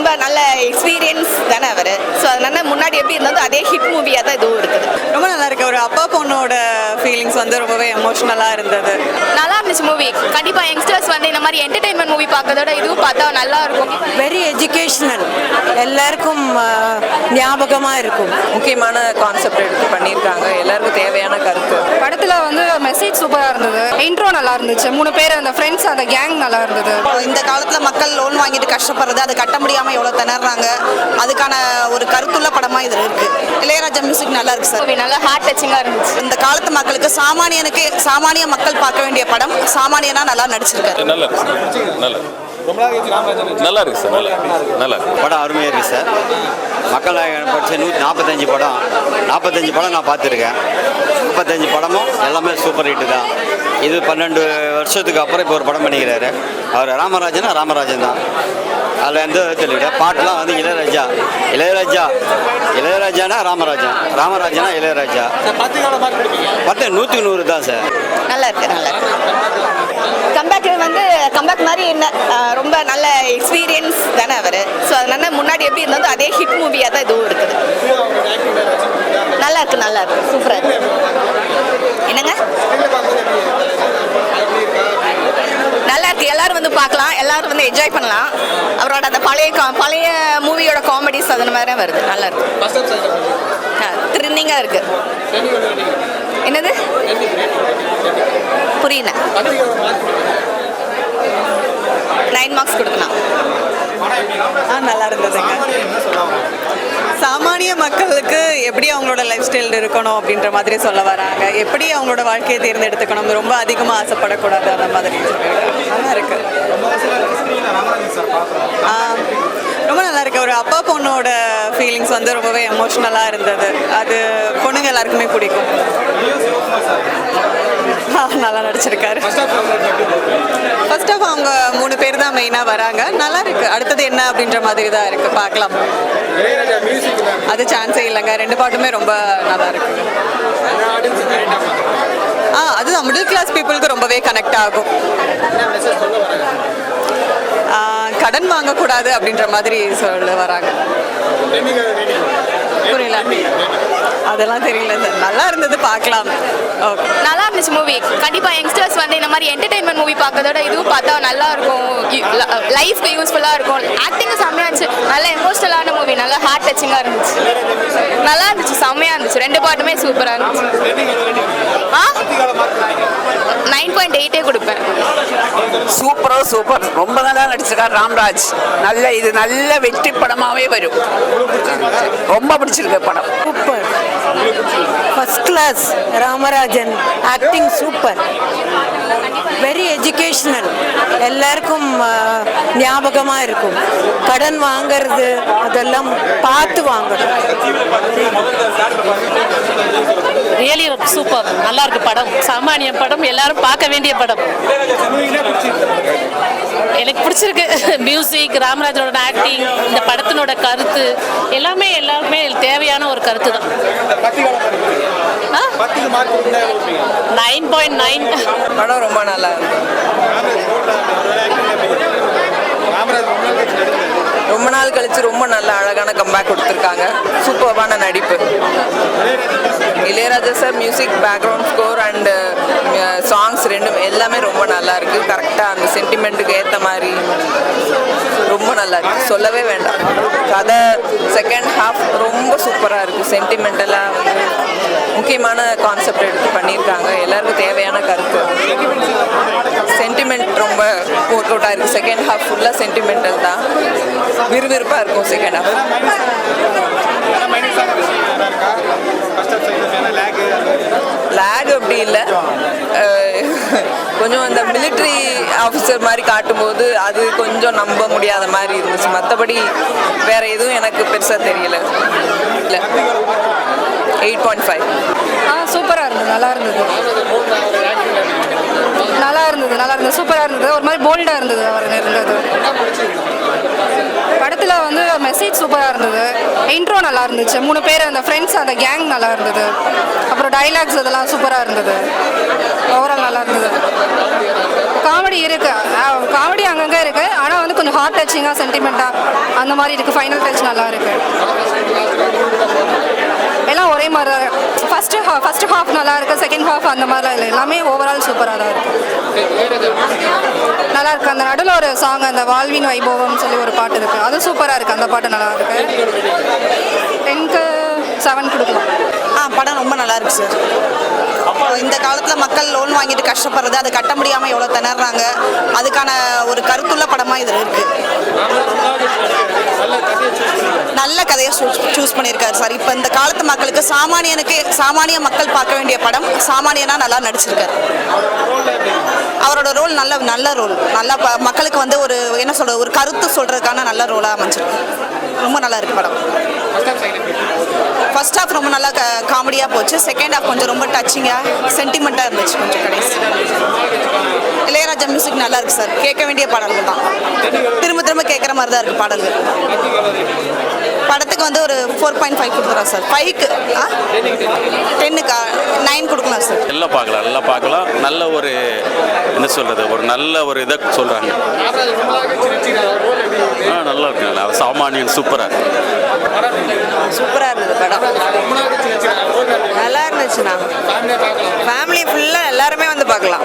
ரொம்ப நல்ல எக்ஸ்பீரியன்ஸ் தானே அவர். ஸோ அதனால முன்னாடி எப்படி இருந்ததோ அதே ஹிட் மூவியாக தான் இதுவும் இருக்குது. ரொம்ப நல்லா இருக்கு. ஒரு அப்பா பொண்ணோட ஃபீலிங்ஸ் வந்து ரொம்பவே எமோஷ்னலாக இருந்தது. நல்லா இருந்துச்சு மூவி. கண்டிப்பாக யங்ஸ்டர்ஸ் வந்து இந்த மாதிரி என்டர்டெயின்மெண்ட் மூவி பார்க்கறதோட இதுவும் பார்த்தா நல்லா இருக்கும். வெரி எஜுகேஷனல், எல்லாருக்கும் ஞாபகமாக இருக்கும். முக்கியமான கான்செப்ட் எடுத்து பண்ணியிருக்காங்க, எல்லாருக்கும் தேவையான கருத்து. படத்தில் வந்து மெசேஜ் சூப்பராக இருந்தது. இன்ட்ரோ நல்லா இருந்துச்சு. 3 பேர் அந்த ஃப்ரெண்ட்ஸ், அந்த கேங் நல்லா இருந்தது. இந்த காலத்தில் மக்கள் லோன் வாங்கிட்டு கஷ்டப்படுறது, அதை கட்ட முடியாமல் எவ்வளோ திணறாங்க, அதுக்கான ஒரு கருத்துள்ள படமாக இதில் இருக்குது. இளையராஜா மியூசிக் நல்லா இருக்கு சார். நல்லா ஹார்ட் டச்சிங்காக இருந்துச்சு. இந்த காலத்து மக்களுக்கு சாமானிய மக்கள் பார்க்க வேண்டிய படம். சாமானியனா நல்லா நடிச்சிருக்காரு. நல்லா இருக்கு சார். நல்லா படம் அருமையாக இருக்குது சார். மக்கள் நாயகன் படித்த 145 படம், 45 படம் நான் பார்த்துருக்கேன். 35 படமும் எல்லாமே சூப்பர் ஹிட்டு தான். இது 12 வருஷத்துக்கு அப்புறம் இப்போ ஒரு படம் பண்ணிக்கிறாரு. அவர் ராமராஜன் தான். அதில் எந்த விதத்தில் விட பாட்டெலாம் வந்து இளையராஜானா ராமராஜனா இளையராஜா. 100க்கு 100 தான் சார். நல்லா இருக்கு. கம்பேக் மாதிரி என்ன ரொம்ப நல்ல எக்ஸ்பீரியன்ஸ் தானே அவர். ஸோ அதனால முன்னாடி எப்படி இருந்ததோ அதே ஹிட் மூவியாக தான் இதுவும் இருக்குது. நல்லா இருக்கு. சூப்பராக இருக்கு. என்னங்க நல்லா இருக்கு. எல்லாரும் வந்து பார்க்கலாம், எல்லாரும் வந்து என்ஜாய் பண்ணலாம். அவரோட அந்த பழைய மூவியோட காமெடிஸ் அது மாதிரி வருது. நல்லா இருக்கு. த்ரில்லிங்காக இருக்கு. என்னது புரியல. 9 மார்க்ஸ் கொடுக்கலாம். நல்லா இருந்ததுங்க. சாமானிய மக்களுக்கு எப்படி அவங்களோட லைஃப் ஸ்டைல் இருக்கணும் அப்படின்ற மாதிரி சொல்ல வராங்க. எப்படி அவங்களோட வாழ்க்கையை தேர்ந்தெடுத்துக்கணும், ரொம்ப அதிகமாக ஆசைப்படக்கூடாது, அந்த மாதிரி நல்லா இருக்கு. ரொம்ப நல்லா இருக்கு. ஒரு அப்பா பொண்ணோட ஃபீலிங்ஸ் வந்து ரொம்பவே எமோஷ்னலாக இருந்தது. அது பொண்ணுங்க எல்லாருக்குமே பிடிக்கும். நல்லா நடிச்சிருக்காரு. ஃபர்ஸ்ட் ஆஃப் அவங்க 3 பேர் தான் மெயினாக வராங்க. நல்லா இருக்கு. அடுத்தது என்ன அப்படின்ற மாதிரி தான் இருக்கு. பார்க்கலாம். அது சான்ஸே இல்லைங்க. 2 பாட்டுமே ரொம்ப நல்லா இருக்கு. அதுதான் மிடில் கிளாஸ் பீப்புளுக்கு ரொம்பவே கனெக்ட் ஆகும். கடன் வாங்கக்கூடாது அப்படின்ற மாதிரி சொல்ல வராங்க. புரியல, அதெல்லாம் தெரியல சார். நல்லா இருந்தது, பார்க்கலாம். ஓகே, நல்லா இருந்துச்சு மூவி. கண்டிப்பாக யங்ஸ்டர்ஸ் வந்து இந்த மாதிரி என்டர்டெயின்மெண்ட் மூவி பார்க்கறதோட இதுவும் பார்த்தா நல்லா இருக்கும். லைஃப்க்கு யூஸ்ஃபுல்லாக இருக்கும். ஆக்டிங்கும் செம்மையாக இருந்துச்சு. நல்ல எமோஷ்னலான மூவி. நல்லா ஹார்ட் டச்சிங்காக இருந்துச்சு. நல்லா இருந்துச்சு. செம்மையாக இருந்துச்சு. 2 பாட்டுமே சூப்பராக இருந்துச்சு. 9.8 கொடுப்பேன். சூப்பர். ரொம்ப நல்லா நடிச்சிருக்கார் ராம்ராஜ். நல்ல வெற்றி படமாகவே வரும். ரொம்ப பிடிச்சிருக்கு படம். Super, first class. Ramarajan acting super. Very educational, எல்லாருக்கும் ஞாபகமாக இருக்கும். கடன் வாங்கிறது அதெல்லாம் பார்த்து வாங்கணும். Really super. நல்லா இருக்கு படம். சாமானிய படம், எல்லாரும் பார்க்க வேண்டிய படம். எனக்கு பிடிச்சிருக்கு. மியூசிக், ராமராஜனோட ஆக்டிங், இந்த படத்தினோட கருத்து எல்லாமே தேவையான ஒரு கருத்து தான். 9.9. படம் ரொம்ப நல்லா இருக்கு. ரொம்ப நாள் கழிச்சு ரொம்ப நல்ல அழகான கம்பேக் கொடுத்துருக்காங்க. சூப்பர்வான நடிப்பு. Ilaiyaraaja sir music, background score and songs எல்லாமே ரொம்ப நல்லா இருக்கு. கரெக்டாக அந்த சென்டிமெண்ட்டுக்கு ஏற்ற மாதிரி ரொம்ப நல்லா இருக்கு. சொல்லவே வேண்டாம். கதை செகண்ட் ஹாஃப் ரொம்ப சூப்பராக இருக்கு. சென்டிமெண்டலாக வந்து முக்கியமான கான்செப்ட் எடுத்து பண்ணியிருக்காங்க, எல்லாருக்கும் தேவையான கருத்து. சென்டிமெண்ட் ரொம்ப ஒர்க் அவுட்டாக இருக்குது. செகண்ட் ஹாஃப் ஃபுல்லாக சென்டிமெண்டல் தான். விறுவிறுப்பாக இருக்கும் செகண்ட் ஹாஃப். லேக் அப்படி இல்லை, கொஞ்சம் அந்த மிலிட்ரி ஆஃபீஸர் மாதிரி காட்டும்போது அது கொஞ்சம் நம்ப முடியாத மாதிரி இருந்துச்சு. மற்றபடி வேற எதுவும் எனக்கு பெருசாக தெரியல. இல்லை, 8.5. சூப்பராக இருந்தது. நல்லா இருந்தது. சூப்பராக இருந்தது. ஒரு மாதிரி போல்டாக இருந்தது அவர் இருந்தது. படத்தில் வந்து மெசேஜ் சூப்பராக இருந்தது. இன்ட்ரோ நல்லா இருந்துச்சு. 3 பேர் அந்த ஃப்ரெண்ட்ஸ், அந்த கேங் நல்லா இருந்தது. அப்புறம் டைலாக்ஸ் இதெல்லாம் சூப்பராக இருந்தது. ஓவரால் நல்லா இருந்தது. காமெடி இருக்கு. காமெடி அங்கங்கே இருக்கு. ஆனால் வந்து கொஞ்சம் ஹார்ட் டச்சிங்காக சென்டிமெண்ட்டாக அந்த மாதிரி இருக்குது. ஃபைனல் டச் நல்லா இருக்குது. எல்லாம் ஒரே மாதிரி தான். ஃபஸ்ட்டு ஹாஃப் நல்லா இருக்குது, செகண்ட் ஹாஃப் அந்த மாதிரிலாம் இல்லை. எல்லாமே ஓவரால் சூப்பராக தான் இருக்குது. நல்லா இருக்குது. அந்த நடுவில் ஒரு சாங், அந்த வாழ்வின் வைபவம்னு சொல்லி ஒரு பாட்டு இருக்குது, அது சூப்பராக இருக்குது. அந்த பாட்டு நல்லா இருக்குது. 10க்கு 7 கொடுக்கலாம். படம் ரொம்ப நல்லா இருக்கு சார். இந்த காலத்தில் மக்கள் லோன் வாங்கிட்டு கஷ்டப்படுறது, அதை கட்ட முடியாமல் எவ்வளோ திணறாங்க, அதுக்கான ஒரு கருத்துள்ள படமாக இதில் இருக்குது. நல்ல கதையை சூஸ் பண்ணியிருக்காரு சார். இப்போ இந்த காலத்து மக்களுக்கு சாமானிய மக்கள் பார்க்க வேண்டிய படம். சாமானியனா நல்லா நடிச்சிருக்காரு. அவரோட ரோல் நல்ல ரோல். நல்லா மக்களுக்கு வந்து ஒரு என்ன சொல்கிறது, ஒரு கருத்து சொல்கிறதுக்கான நல்ல ரோலாக அமைஞ்சிருக்கு. ரொம்ப நல்லா இருக்குது படம். ஃபர்ஸ்ட் ஹாஃப் ரொம்ப நல்லா காமெடியாக போச்சு. செகண்ட் ஹாஃப் கொஞ்சம் ரொம்ப டச்சிங்காக சென்டிமெண்ட்டாக இருந்துச்சு கொஞ்சம் கடைசி. இளையராஜா மியூசிக் நல்லா இருக்குது சார். கேட்க வேண்டிய பாடல்கள் தான். திரும்ப கேட்குற மாதிரி தான் இருக்குது பாடல்கள். படத்துக்கு வந்து ஒரு 4.5 கொடுக்குறோம் சார். 5க்கு 10க்கு 9 கொடுக்கலாம் சார். நல்லா பார்க்கலாம். நல்ல ஒரு என்ன சொல்கிறது, ஒரு நல்ல ஒரு இதை சொல்கிறாங்க. நல்லா இருக்கு. சாமானியன் சூப்பராக இருந்தது படம். நல்லா இருந்துச்சுண்ணா. ஃபேமிலி ஃபுல்லாக எல்லாருமே வந்து பார்க்கலாம்.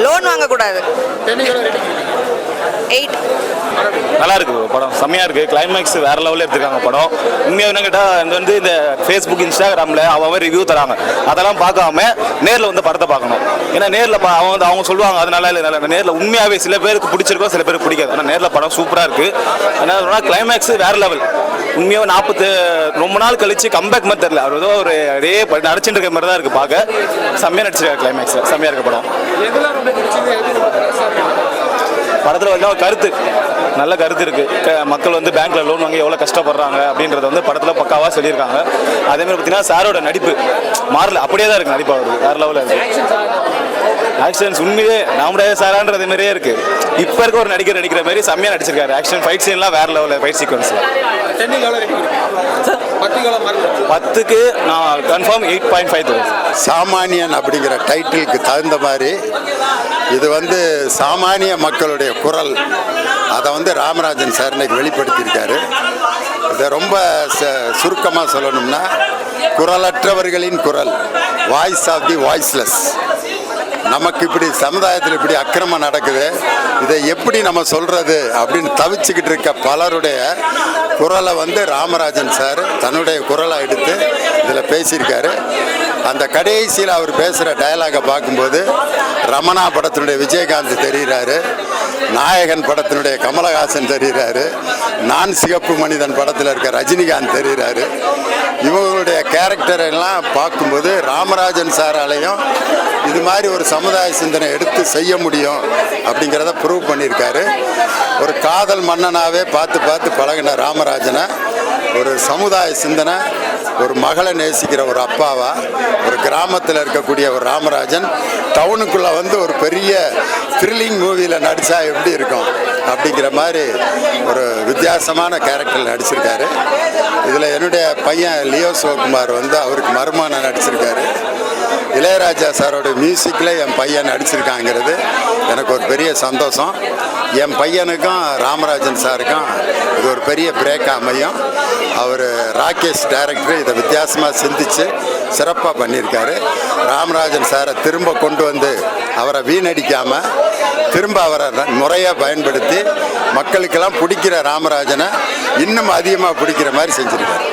லோன் வாங்கக்கூடாது. 8. நல்லா இருக்கு படம். செம்மையாக இருக்குது. கிளைமேக்ஸ் வேறு லெவலில் எடுத்துருக்காங்க படம். உண்மையாக என்ன கேட்டால் வந்து இந்த ஃபேஸ்புக் இன்ஸ்டாகிராமில் அவன் ரிவ்யூ தராங்க, அதெல்லாம் பார்க்காம நேரில் வந்து படத்தை பார்க்கணும். ஏன்னா நேரில் அவங்க சொல்லுவாங்க அது நல்லா இல்லை, நல்லா நேரில் உண்மையாகவே சில பேருக்கு பிடிச்சிருக்கோம், சில பேருக்கு பிடிக்காது. ஆனால் நேரில் படம் சூப்பராக இருக்குது. என்ன சொன்னால் கிளைமேக்ஸ் வேறு லெவல். உண்மையாக ரொம்ப நாள் கழிச்சு கம்பேக் மாதிரி தெரியல. அவர் ஏதோ ஒரு அதே நடிச்சுட்டு இருக்க மாதிரி தான் இருக்குது பார்க்க. செம்மையாக நடிச்சிருக்காரு. கிளைமேக்ஸில் செம்மையாக இருக்க படம். படத்தில் வந்து கருத்து, நல்ல கருத்து இருக்குது. மக்கள் வந்து பேங்க்கில் லோன் வாங்கி எவ்வளோ கஷ்டப்படுறாங்க அப்படின்றத வந்து படத்தில் பக்காவாக சொல்லியிருக்காங்க. அதேமாதிரி பார்த்தீங்கன்னா சாரோட நடிப்பு மாறல, அப்படியே தான் இருக்குது நடிப்பு. அவருக்கு வேறு லெவலில் இருக்குது. ஆக்ஷன்ஸ் உண்மையே நாமடைய சாரான்றது மாதிரியே இருக்குது. இப்போ இருக்க ஒரு நடிக்கிற மாதிரி செம்மையாக நடிச்சிருக்காரு. ஆக்ஷன் ஃபைட் சீன்லாம் வேறு லெவலில், ஃபைட் சீக்வன்ஸில் 10க்கு நான் கன்ஃபார்ம் 8.5 தருவேன். சாமானியன் அப்படிங்கிற டைட்டிலுக்கு தகுந்த மாதிரி இது வந்து சாமானிய மக்களுடைய குரல். அதை வந்து ராமராஜன் சார் இன்னைக்கு வெளிப்படுத்தியிருக்காரு. இதை ரொம்ப சுருக்கமாக சொல்லணும்னா, குரலற்றவர்களின் குரல், வாய்ஸ் ஆஃப் தி வாய்ஸ்லெஸ். நமக்கு இப்படி சமுதாயத்தில் இப்படி அக்கிரமம் நடக்குது, இதை எப்படி நம்ம சொல்கிறது அப்படின்னு தவிச்சுக்கிட்டு இருக்க பலருடைய குரலை வந்து ராமராஜன் சார் தன்னுடைய குரலை எடுத்து இதில் பேசியிருக்காரு. அந்த கடைசியில் அவர் பேசுகிற டயலாகை பார்க்கும்போது ரமணா படத்தினுடைய விஜயகாந்த் தெரிகிறாரு, நாயகன் படத்தினுடைய கமலஹாசன் தெரிகிறாரு, நான் சிகப்பு மனிதன் படத்தில் இருக்க ரஜினிகாந்த் தெரிகிறாரு. இவங்களுடைய கேரக்டர் எல்லாம் பார்க்கும்போது ராமராஜன் சாராலையும் இது மாதிரி ஒரு சமுதாய சிந்தனை எடுத்து செய்ய முடியும் அப்படிங்கிறத ப்ரூவ் பண்ணியிருக்காரு. ஒரு காதல் மன்னனாகவே பார்த்து பழகின ராமராஜனை ஒரு சமுதாய சிந்தனை, ஒரு மகளை நேசிக்கிற ஒரு அப்பாவா, ஒரு கிராமத்தில் இருக்கக்கூடிய ஒரு ராமராஜன் டவுனுக்குள்ளே வந்து ஒரு பெரிய த்ரில்லிங் மூவியில் நடித்தா எப்படி இருக்கும் அப்படிங்கிற மாதிரி ஒரு வித்தியாசமான கேரக்டரில் நடிச்சிருக்காரு. இதில் என்னுடைய பையன் லியோ சிவகுமார் வந்து அவருக்கு மருமகனாக நடிச்சிருக்காரு. இளையராஜா சாரோட மியூசிக்கில் என் பையன் நடிச்சிருக்காங்கிறது எனக்கு ஒரு பெரிய சந்தோஷம். என் பையனுக்கும் ராமராஜன் சாருக்கும் இது ஒரு பெரிய பிரேக்காக அமையும். அவர் ராகேஷ் டைரக்டர் இதை வித்தியாசமாக சிந்தித்து சிறப்பாக பண்ணியிருக்காரு. ராமராஜன் சாரை திரும்ப கொண்டு வந்து அவரை வீணடிக்காமல் திரும்ப அவரை முறையாக பயன்படுத்தி மக்களுக்கெல்லாம் பிடிக்கிற ராமராஜனை இன்னும் அதிகமாக பிடிக்கிற மாதிரி செஞ்சுருக்காரு.